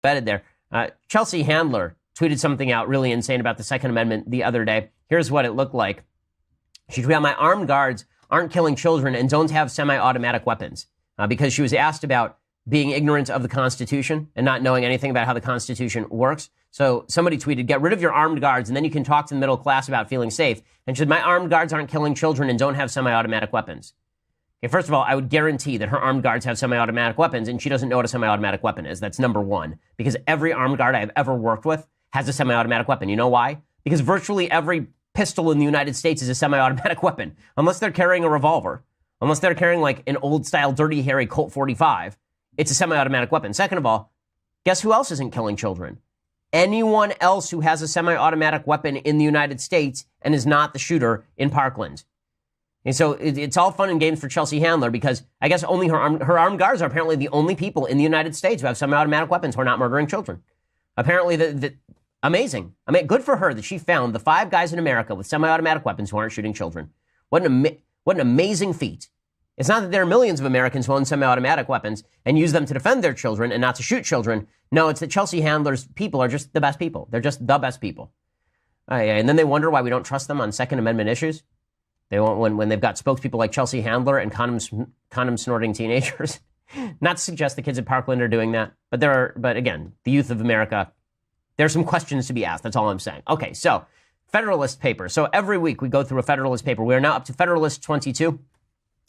embedded there. Chelsea Handler tweeted something out really insane about the Second Amendment the other day. Here's what it looked like. She tweeted out, "My armed guards aren't killing children and don't have semi-automatic weapons," because she was asked about being ignorant of the Constitution and not knowing anything about how the Constitution works. So somebody tweeted, "Get rid of your armed guards and then you can talk to the middle class about feeling safe." And she said, "My armed guards aren't killing children and don't have semi-automatic weapons." Okay, first of all, I would guarantee that her armed guards have semi-automatic weapons and she doesn't know what a semi-automatic weapon is. That's number one. Because every armed guard I've ever worked with has a semi-automatic weapon. You know why? Because virtually every pistol in the United States is a semi-automatic weapon. Unless they're carrying a revolver. Unless they're carrying like an old-style Dirty Harry Colt 45. It's a semi-automatic weapon. Second of all, guess who else isn't killing children? Anyone else who has a semi-automatic weapon in the United States and is not the shooter in Parkland. And so it's all fun and games for Chelsea Handler because I guess only her armed guards are apparently the only people in the United States who have semi-automatic weapons who are not murdering children. Apparently, amazing. I mean, good for her that she found the 5 guys in America with semi-automatic weapons who aren't shooting children. What an amazing feat. It's not that there are millions of Americans who own semi-automatic weapons and use them to defend their children and not to shoot children. No, it's that Chelsea Handler's people are just the best people. They're just the best people. And then they wonder why we don't trust them on Second Amendment issues. They won't when they've got spokespeople like Chelsea Handler and condom snorting teenagers. Not to suggest the kids at Parkland are doing that, but again, the youth of America, there's some questions to be asked. That's all I'm saying. Okay, so Federalist paper. So every week we go through a Federalist paper. We are now up to Federalist 22.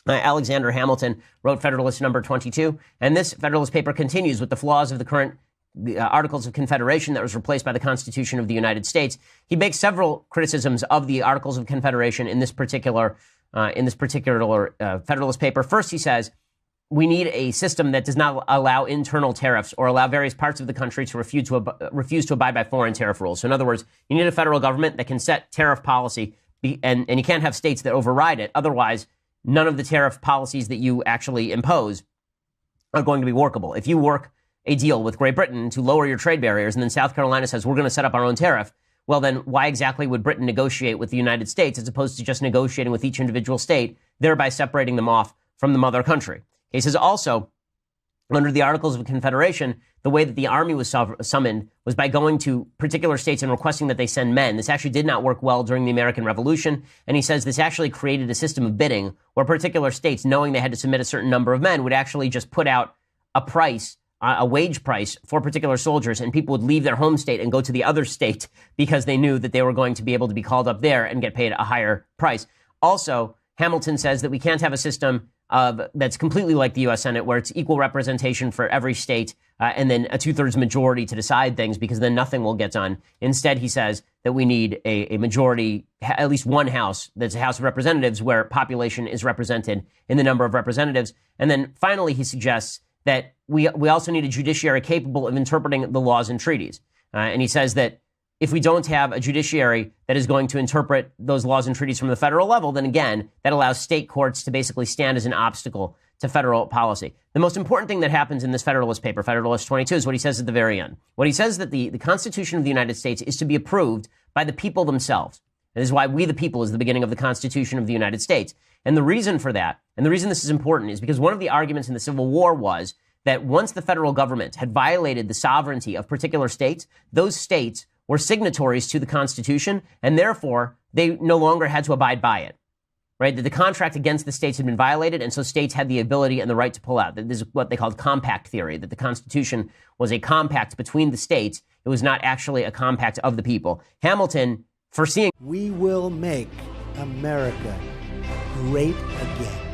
Alexander Hamilton wrote Federalist number 22, and this Federalist paper continues with the flaws of the current Articles of Confederation that was replaced by the Constitution of the United States. He makes several criticisms of the Articles of Confederation in this particular Federalist paper. First, he says, we need a system that does not allow internal tariffs or allow various parts of the country to refuse to abide by foreign tariff rules. So in other words, you need a federal government that can set tariff policy, and you can't have states that override it. Otherwise, none of the tariff policies that you actually impose are going to be workable. If you work a deal with Great Britain to lower your trade barriers, and then South Carolina says, we're going to set up our own tariff, well, then why exactly would Britain negotiate with the United States as opposed to just negotiating with each individual state, thereby separating them off from the mother country? He says also, under the Articles of Confederation, the way that the army was summoned was by going to particular states and requesting that they send men. This actually did not work well during the American Revolution. And he says this actually created a system of bidding where particular states, knowing they had to submit a certain number of men, would actually just put out a price, a wage price for particular soldiers, and people would leave their home state and go to the other state because they knew that they were going to be able to be called up there and get paid a higher price. Also, Hamilton says that we can't have a system that's completely like the U.S. Senate, where it's equal representation for every state and then a 2/3 majority to decide things, because then nothing will get done. Instead, he says that we need a majority, at least one house, that's a House of Representatives, where population is represented in the number of representatives. And then finally, he suggests that we also need a judiciary capable of interpreting the laws and treaties. And he says that if we don't have a judiciary that is going to interpret those laws and treaties from the federal level, then again, that allows state courts to basically stand as an obstacle to federal policy. The most important thing that happens in this Federalist paper, Federalist 22, is what he says at the very end. What he says is that the Constitution of the United States is to be approved by the people themselves. And this is why we the people is the beginning of the Constitution of the United States. And the reason for that, and the reason this is important, is because one of the arguments in the Civil War was that once the federal government had violated the sovereignty of particular states, those states were signatories to the Constitution, and therefore they no longer had to abide by it, right? That the contract against the states had been violated, and so states had the ability and the right to pull out. This is what they called compact theory, that the Constitution was a compact between the states. It was not actually a compact of the people. Hamilton, foreseeing, we will make America great again.